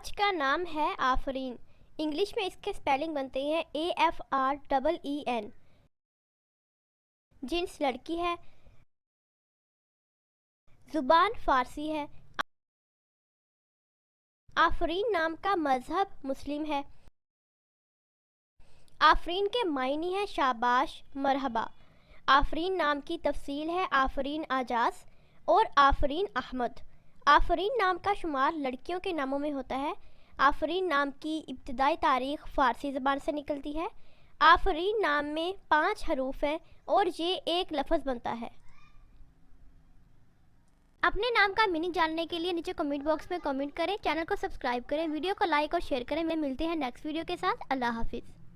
آج کا نام ہے آفرین. انگلش میں اس کے سپیلنگ بنتے ہیں AFREEN. جنس لڑکی ہے. زبان فارسی ہے. آفرین نام کا مذہب مسلم ہے. آفرین کے معنی ہے شاباش، مرحبا. آفرین نام کی تفصیل ہے آفرین اعجاز اور آفرین احمد. آفرین نام کا شمار لڑکیوں کے ناموں میں ہوتا ہے. آفرین نام کی ابتدائی تاریخ فارسی زبان سے نکلتی ہے. آفرین نام میں 5 حروف ہیں اور یہ ایک لفظ بنتا ہے. اپنے نام کا میننگ جاننے کے لیے نیچے کمنٹ باکس میں کمنٹ کریں. چینل کو سبسکرائب کریں. ویڈیو کو لائک اور شیئر کریں. ملتے ہیں نیکسٹ ویڈیو کے ساتھ. اللہ حافظ.